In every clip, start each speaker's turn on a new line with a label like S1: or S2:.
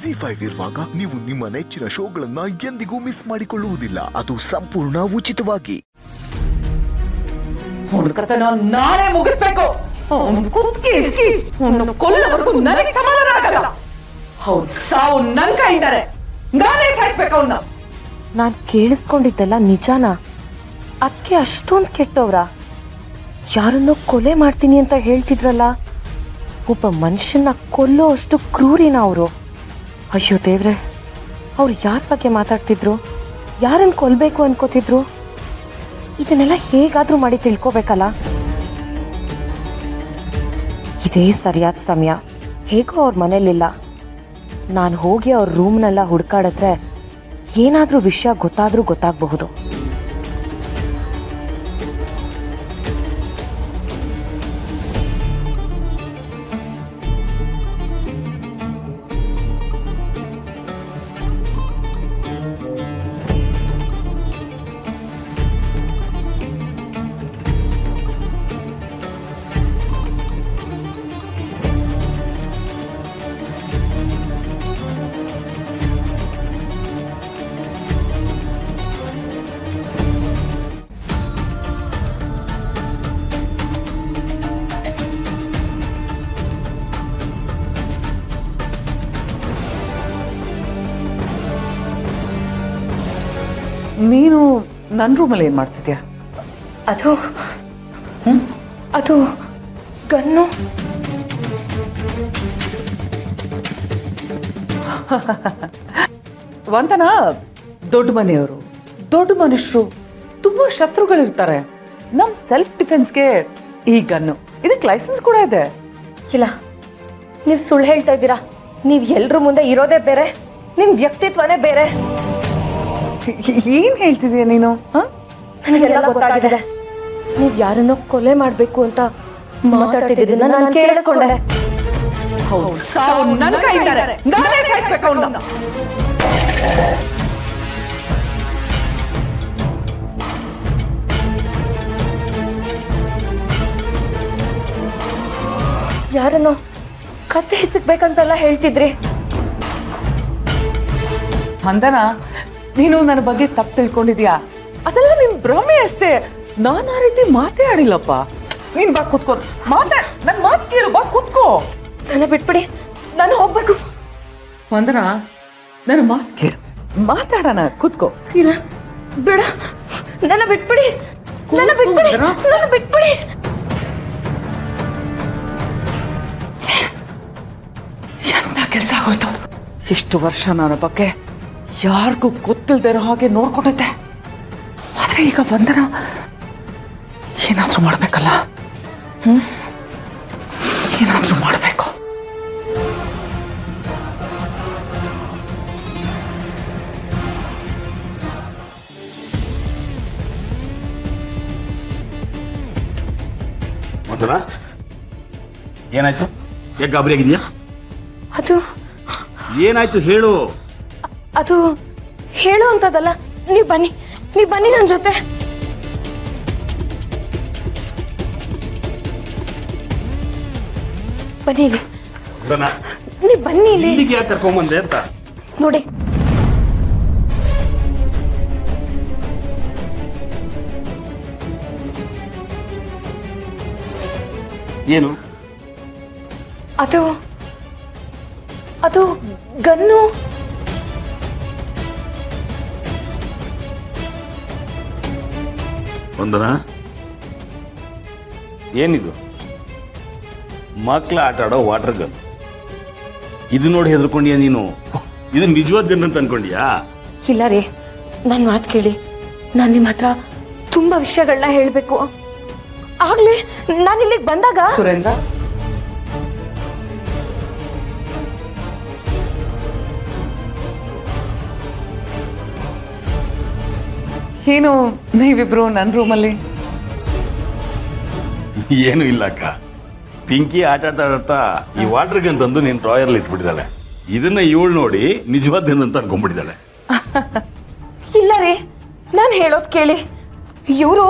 S1: ZEE5 ಇರುವಾಗ ನೀವು ನಿಮ್ಮ ನೆಚ್ಚಿನ ಶೋಗಳನ್ನ ಎಂದಿಗೂ ಮಿಸ್ ಮಾಡಿಕೊಳ್ಳುವುದಿಲ್ಲ. ಅದು ಸಂಪೂರ್ಣ ಉಚಿತವಾಗಿ.
S2: ನಾನೇ ಮುಗಿಸ್ಬೇಕು. ಕೊಲ್ಲವರೆಗೂ ನನಗೆ ಸಮಾಧಾನ ಆಗಲ್ಲ. ಹೌದು, ಸಾವು ನನ್ ಕೈಯಿಂದಾನೆ. ನಾನೇ ಸಾಯಿಸ್ಬೇಕು ಅವನ್ನ.
S3: ನಾನ್ ಕೇಳಿಸ್ಕೊಂಡಿದ್ದೆಲ್ಲ ನಿಜಾನ? ಅದಕ್ಕೆ ಅಷ್ಟೊಂದು ಕೆಟ್ಟವ್ರ? ಯಾರನ್ನೋ ಕೊಲೆ ಮಾಡ್ತೀನಿ ಅಂತ ಹೇಳ್ತಿದ್ರಲ್ಲ, ಒಬ್ಬ ಮನುಷ್ಯನ ಕೊಲ್ಲೋ ಅಷ್ಟು ಕ್ರೂರಿನ ಅವರು? ಅಯ್ಯೋ ದೇವ್ರೆ, ಅವ್ರು ಯಾರ ಬಗ್ಗೆ ಮಾತಾಡ್ತಿದ್ರು? ಯಾರನ್ನು ಕೊಲ್ಬೇಕು ಅನ್ಕೋತಿದ್ರು? ಇದನ್ನೆಲ್ಲ ಹೇಗಾದ್ರೂ ಮಾಡಿ ತಿಳ್ಕೋಬೇಕಲ್ಲ. ಇದೇ ಸರಿಯಾದ ಸಮಯ. ಹೇಗೋ ಅವ್ರ ಮನೇಲಿಲ್ಲ. ನಾನು ಹೋಗಿ ಅವ್ರ ರೂಮ್ನೆಲ್ಲ ಹುಡ್ಕಾಡಿದ್ರೆ ಏನಾದರೂ ವಿಷಯ ಗೊತ್ತಾದ್ರೂ ಗೊತ್ತಾಗಬಹುದು.
S2: ನೀನು ನನ್ನ ರೂಮಲ್ಲಿ ಏನ್ ಮಾಡ್ತಿದ್ಯಾ?
S3: ಅದು ಗನ್ನು.
S2: ವಂದನಾ ದೊಡ್ಡ ಮನೆಯವರು, ದೊಡ್ಡ ಮನುಷ್ಯರು, ತುಂಬಾ ಶತ್ರುಗಳಿರ್ತಾರೆ. ನಮ್ ಸೆಲ್ಫ್ ಡಿಫೆನ್ಸ್ಗೆ ಈ ಗನ್ನು, ಇದಕ್ಕೆ ಲೈಸೆನ್ಸ್ ಕೂಡ ಇದೆ.
S3: ಇಲ್ಲ, ನೀವು ಸುಳ್ಳು ಹೇಳ್ತಾ ಇದ್ದೀರಾ. ನೀವು ಎಲ್ರ ಮುಂದೆ ಇರೋದೇ ಬೇರೆ, ನಿಮ್ ವ್ಯಕ್ತಿತ್ವನೇ ಬೇರೆ.
S2: ಏನ್ ಹೇಳ್ತಿದೀಯ ನೀನು?
S3: ನನಗೆಲ್ಲ ಗೊತ್ತಾಗಿದೆ. ನೀವ್ ಯಾರನ್ನೋ ಕೊಲೆ ಮಾಡ್ಬೇಕು ಅಂತ ಮಾತಾಡ್ತಿದ್ದನ್ನ ನಾನು ಕೇಳಿಸ್ಕೊಂಡೆ. ಯಾರನ್ನೋ ಕತ್ತೆ ಹಿಸಕ್ಬೇಕಂತೆಲ್ಲ ಹೇಳ್ತಿದ್ರಿ.
S2: ವಂದನಾ, ನೀನು ನನ್ನ ಬಗ್ಗೆ ತಪ್ಪು ತಿಳ್ಕೊಂಡಿದ್ಯಾ? ಅದೆಲ್ಲ ನಿನ್ ಭ್ರಮೆ ಅಷ್ಟೇ. ನಾನು ಆ ರೀತಿ ಮಾತೇ ಆಡಿಲ್ಲಪ್ಪ. ನೀನ್ ಬಾ ಕೂತ್ಕೋ, ನನ್ ಮಾತು ಕೇಳು, ಬಾ ಕೂತ್ಕೋ.
S3: ನನ್ನ ಬಿಟ್ಬಿಡಿ, ನಾನು ಹೋಗ್ಬೇಕು.
S2: ವಂದನಾ, ನನ್ನ ಮಾತು ಕೇಳು, ಮಾತಾಡೋಣ, ಕೂತ್ಕೋ.
S3: ಇಲ್ಲ ಬೇಡ, ನನ್ನ ಬಿಟ್ಬಿಡಿ, ನನ್ನ ಬಿಟ್ಬಿಡಿ, ನನ್ನ ಬಿಟ್ಬಿಡಿ.
S2: ಎಂತ ಕೆಲ್ಸ ಆಗೋಯ್ತು. ಇಷ್ಟು ವರ್ಷ ನನ್ನ ಬಗ್ಗೆ ಯಾರಿಗೂ ಗೊತ್ತಿಲ್ದೇ ಇರೋ ಹಾಗೆ ನೋಡ್ಕೊಂಡಿದ್ದೆ. ಆದ್ರೆ ಈಗ ವಂದನಾ ಏನಾದ್ರೂ ಮಾಡ್ಬೇಕಲ್ಲ. ಏನಾದ್ರೂ ಮಾಡ್ಬೇಕು.
S4: ವಂದನಾ, ಏನಾಯ್ತು? ಯಾಕೆ ಗಾಬರಿ ಆಗಿದೆಯಾ?
S3: ಅದು
S4: ಏನಾಯ್ತು ಹೇಳು.
S3: ಅದು ಹೇಳು ಅಂತದಲ್ಲ. ನೀವು ಬನ್ನಿ ನನ್ನ ಜೊತೆ. ಬನ್ನಿ ಇಲ್ಲಿ. ನೀವು ಬನ್ನಿ ಇಲ್ಲಿ.
S4: ಇಲ್ಲಿಗೆ ಯಾಕೆ ಕರ್ಕೊಂಬಂದೆ ಅಂತ
S3: ನೋಡಿ.
S4: ಏನು
S3: ಅದು ಗನ್ನು.
S4: ವಂದನಾ, ಏನಿದು? ಮಕ್ಕಳ ಆಟ ಆಡೋ ವಾಟರ್ ಗನ್. ಇದು ನೋಡಿ ಹೆದರ್ಕೊಂಡ್ಯಾ ನೀನು? ಇದು ನಿಜವಾದ ಗನ್ ಅಂತ ಅನ್ಕೊಂಡ್ಯಾ?
S3: ಇಲ್ಲ ರೀ, ನನ್ನ ಮಾತು ಕೇಳಿ. ನಾನು ನಿಮ್ಮ ಹತ್ರ ತುಂಬಾ ವಿಷಯಗಳನ್ನ ಹೇಳಬೇಕು. ಆಗ್ಲೇ ನಾನು ಇಲ್ಲಿಗೆ ಬಂದಾಗ
S2: ಸುರೇಂದ್ರ, ಏನು ನೀವಿಬ್ರು ನನ್ನ ರೂಮಲ್ಲಿ?
S4: ಏನು ಇಲ್ಲ ಅಕ್ಕ, ಪಿಂಕಿ ಆಟ ಆಡ್ತಾ ಈ ವಾಟರ್ ಗನ್ ತಂದು ನೀನ್ ಡ್ರಾಯರ್ಲಿ ಇಟ್ಬಿಟ್ಟಿದ್ದಾಳೆ. ಇದನ್ನ ಇವಳು ನೋಡಿ ನಿಜವಾದ ಅಂತ ಅನ್ಕೊಂಡ್ಬಿಟ್ಟಿದ್ದಾಳೆ.
S3: ಇಲ್ಲ ರೀ, ನಾನು ಹೇಳೋದು ಕೇಳಿ. ಇವರು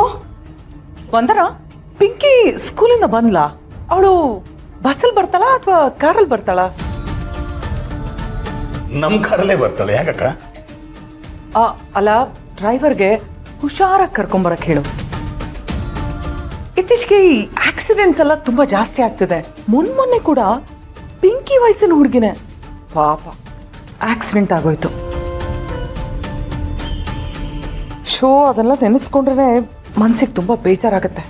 S2: ವಂದನಾ, ಪಿಂಕಿ ಸ್ಕೂಲಿಂದ ಬಂದ್ಲಾ? ಅವಳು ಬಸ್ಸಲ್ಲಿ ಬರ್ತಾಳ ಅಥವಾ ಕಾರಲ್ಲಿ ಬರ್ತಾಳ?
S4: ನಮ್ಮ ಕಾರಲ್ಲೇ ಬರ್ತಾಳೆ, ಯಾಕಕ್ಕ?
S2: ಅಲ್ಲ, ಡ್ರೈವರ್ಗೆ ಹುಷಾರಾಗಿ ಕರ್ಕೊಂಬರಕ್ಕೆ ಹೇಳು. ಇತ್ತೀಚೆಗೆ ಈ ಆಕ್ಸಿಡೆಂಟ್ಸ್ ಎಲ್ಲ ತುಂಬಾ ಜಾಸ್ತಿ ಆಗ್ತಿದೆ. ಮೊನ್ನೆ ಕೂಡ ಪಿಂಕಿ ವಯಸ್ಸಿನ ಹುಡುಗಿನೇ ಪಾಪ ಆಕ್ಸಿಡೆಂಟ್ ಆಗೋಯ್ತು. ಅದೆಲ್ಲ ನೆನೆಸ್ಕೊಂಡ್ರೆ ಮನ್ಸಿಗೆ ತುಂಬಾ ಬೇಜಾರಾಗತ್ತೆ.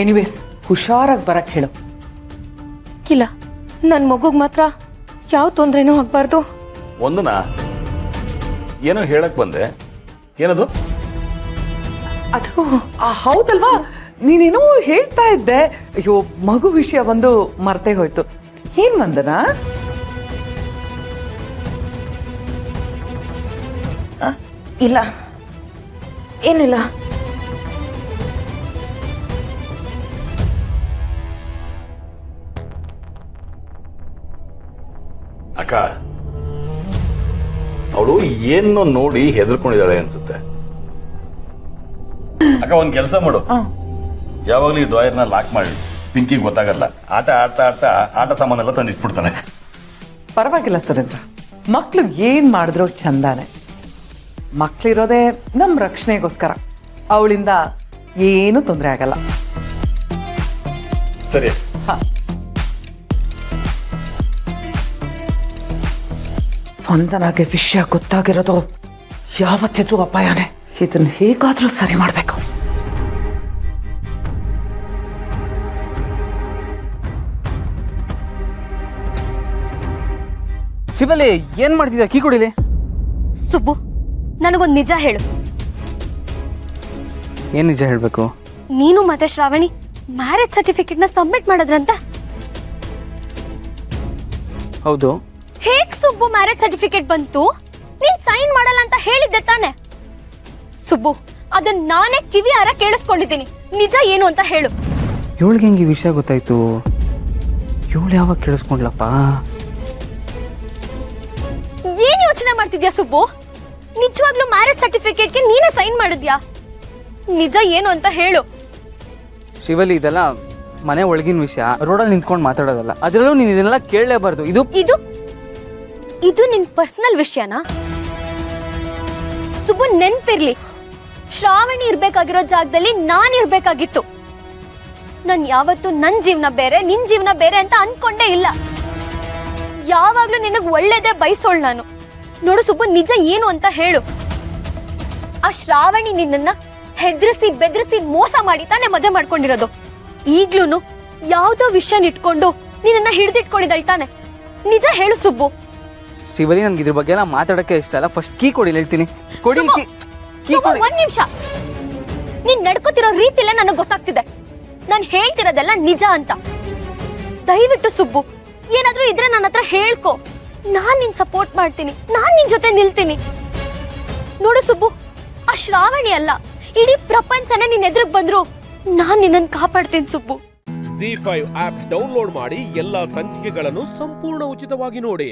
S2: ಎನಿವೇಸ್, ಹುಷಾರಾಗಿ ಬರಕ್ ಹೇಳು.
S3: ಇಲ್ಲ, ನನ್ನ ಮಗುಗ್ ಮಾತ್ರ ಯಾವ ತೊಂದ್ರೆನೂ ಆಗ್ಬಾರ್ದು.
S4: ಒಂದನ ಏನೋ ಹೇಳಕ್ ಬಂದೆ, ಏನದು?
S3: ಅದು
S2: ಹೌದಲ್ವಾ, ನೀನೇನೋ ಹೇಳ್ತಾ ಇದ್ದೆ. ಅಯ್ಯೋ, ಮಗು ವಿಷಯ ಒಂದು ಮರ್ತೇ ಹೋಯ್ತು. ಏನ್ ವಂದನಾ?
S3: ಇಲ್ಲ, ಏನಿಲ್ಲ.
S4: ಅಕ್ಕ, ಅವಳು ಏನೋ ನೋಡಿ ಹೆದರ್ಕೊಂಡಿದ್ದಾಳೆ ಅನ್ಸುತ್ತೆ. ಅಕ್ಕ, ಒಂದ್ ಕೆಲಸ ಮಾಡು, ಯಾವಾಗ್ಲೂ ಈ ಡ್ರಾಯರ್ನ ಲಾಕ್ ಮಾಡಿ, ಪಿಂಕಿ ಗೊತ್ತಾಗಲ್ಲ. ಆಟ ಆಡ್ತಾ ಆಡ್ತಾ ಆಟ ಸಾಮಾನೆಲ್ಲ ತಂದು ಇಟ್ಬಿಡ್ತಾನೆ.
S2: ಪರವಾಗಿಲ್ಲ ಸುರೇಂದ್ರ, ಮಕ್ಳು ಏನ್ ಮಾಡಿದ್ರು ಚಂದಾನೆ. ಮಕ್ಳಿರೋದೇ ನಮ್ ರಕ್ಷಣೆಗೋಸ್ಕರ. ಅವಳಿಂದ ಏನು ತೊಂದರೆ ಆಗಲ್ಲ.
S4: ಸರಿ.
S2: ವಂದನಾಗೆ ವಿಷಯ ಗೊತ್ತಾಗಿರೋದು ಯಾವತ್ತಿದ್ರೂ ಅಪಾಯನೇ. ಇದನ್ನ ಹೇಗಾದ್ರೂ ಸರಿ ಮಾಡ್ಬೇಕು.
S5: ಶಿವಲಿ, ಏನ್ ಮಾಡ್ತಿದ್ಯಾ? ಕೀ ಕೊಡಿಲಿ.
S6: ಸುಬ್ಬು, ನನಗೊಂದು ನಿಜ ಹೇಳು.
S5: ಏನ್ ನಿಜ ಹೇಳ್ಬೇಕು?
S6: ನೀನು ಮತ್ತೆ ಶ್ರಾವಣಿ ಮ್ಯಾರೇಜ್ ಸರ್ಟಿಫಿಕೇಟ್ ನ ಸಬ್ಮಿಟ್ ಮಾಡಿದ್ರಂತೆ.
S5: ಹೌದು.
S6: ಹೇಗ್ ಸುಬ್ಬು ಮ್ಯಾರೇಜ್ ಸರ್ಟಿಫಿಕೇಟ್ ಬಂತು? ನೀನ್ ಸೈನ್ ಮಾಡಲ್ಲ ಅಂತ ಹೇಳಿದ್ದೆ ತಾನೆ? ಸುಬ್ಬು, ಅದನ್ನ ನಾನೇ ಕಿವಿಯಾರ ಕೇಳಿಸ್ಕೊಂಡಿದ್ದೀನಿ. ನಿಜ ಏನು ಅಂತ ಹೇಳು.
S5: ಇವಳಿಗೆ ಹೆಂಗೆ ಈ ವಿಷಯ ಗೊತ್ತಾಯ್ತು? ಇವಳು ಯಾವಾಗ ಕೇಳಿಸ್ಕೊಂಡ್ಲಪ್ಪ?
S6: ಏನ್ ಯೋಚನೆ ಮಾಡ್ತಿದ್ಯಾ ಸುಬ್ಬು? ನಿಜವಾಗ್ಲೂ ಮ್ಯಾರೇಜ್ ಸರ್ಟಿಫಿಕೇಟ್ಗೆ ನೀನೇ ಸೈನ್ ಮಾಡಿದ್ಯಾ? ನಿಜ ಏನು ಅಂತ ಹೇಳು.
S5: ಶಿವಲಿ, ಇದೆಲ್ಲ ಮನೆ ಒಳಗಿನ ವಿಷಯ, ರೋಡಲ್ಲಿ ನಿಂತ್ಕೊಂಡು ಮಾತಾಡೋದಲ್ಲ. ಅದರಲ್ಲೂ ನೀನು ಇದನ್ನೆಲ್ಲ ಕೇಳಲೇಬಾರ್ದು. ಇದು
S6: ಇದು ಇದು ನಿನ್ ಪರ್ಸನಲ್ ವಿಷಯನಾ? ಸುಬ್ಬು, ನೆನ್ಪಿರ್ಲಿ, ಶ್ರಾವಣಿ ಇರ್ಬೇಕಾಗಿರೋ ಜಾಗದಲ್ಲಿ ನಾನ್ ಇರ್ಬೇಕಾಗಿತ್ತು. ನಾನ್ ಯಾವತ್ತೂ ನನ್ ಜೀವನ ಬೇರೆ, ನಿನ್ ಜೀವನ ಬೇರೆ ಅಂತ ಅನ್ಕೊಂಡೇ ಇಲ್ಲ. ಯಾವಾಗ್ಲೂ ನಿನಗ್ ಒಳ್ಳೇದೇ ಬಯಸೋಳ್ ನಾನು. ನೋಡು ಸುಬ್ಬು, ನಿಜ ಏನು ಅಂತ ಹೇಳು. ಆ ಶ್ರಾವಣಿ ನಿನ್ನನ್ನ ಹೆದರಿಸಿ ಬೆದರಿಸಿ ಮೋಸ ಮಾಡಿ ತಾನೇ ಮದುವೆ ಮಾಡ್ಕೊಂಡಿರೋದು. ಈಗ್ಲೂನು ಯಾವ್ದೋ ವಿಷಯನ ಇಟ್ಕೊಂಡು ನಿನ್ನನ್ನ ಹಿಡಿದಿಟ್ಕೊಂಡಿದ್ದಾಳ್ ತಾನೆ? ನಿಜ ಹೇಳು ಸುಬ್ಬು.
S5: ಶಿವಲಿ, ನನ್ಗೆ ಇದ್ರ ಬಗ್ಗೆ ಎಲ್ಲ ಮಾತಾಡಕ್ಕೆ ಇಷ್ಟ ಅಲ್ಲ. ಫಸ್ಟ್ ಕೀ ಕೊಡಿ, ಹೇಳ್ತೀನಿ. ಕೊಡಿ
S6: ಸುಬ್ಬು,
S5: ಕೀ
S6: ಸುಬ್ಬು,
S5: ಕೊಡಿ.
S6: ಒಂದ್ ನಿಮಿಷ. ನೀನ್ ನಡ್ಕೋತಿರೋ ರೀತಿಲೇ ನನಗ್ ಗೊತ್ತಾಗ್ತಿದೆ ನಾನ್ ಹೇಳ್ತಿರೋದೆಲ್ಲ ನಿಜ ಅಂತ. ದಯವಿಟ್ಟು ಸುಬ್ಬು, ಏನಾದ್ರೂ ಇದ್ರೆ ನನ್ನ ಹತ್ರ ಹೇಳ್ಕೊ. ನಾನ್ ನಿನ್ ಸಪೋರ್ಟ್ ಮಾಡ್ತೀನಿ, ನಾನ್ ನಿನ್ ಜೊತೆ ನಿಲ್ತೀನಿ. ನೋಡು ಸುಬ್ಬು, ಆ ಶ್ರಾವಣಿ ಅಲ್ಲ, ಇಡೀ ಪ್ರಪಂಚನೇ ನಿನ್ ಎದುರಿಗೆ ಬಂದ್ರು ನಾನ್ ನಿನ್ನನ್ ಕಾಪಾಡ್ತೀನಿ ಸುಬ್ಬು.
S7: ZEE5 ಆಪ್ ಡೌನ್ಲೋಡ್ ಮಾಡಿ ಎಲ್ಲಾ ಸಂಚಿಕೆಗಳನ್ನು ಸಂಪೂರ್ಣ ಉಚಿತವಾಗಿ ನೋಡಿ.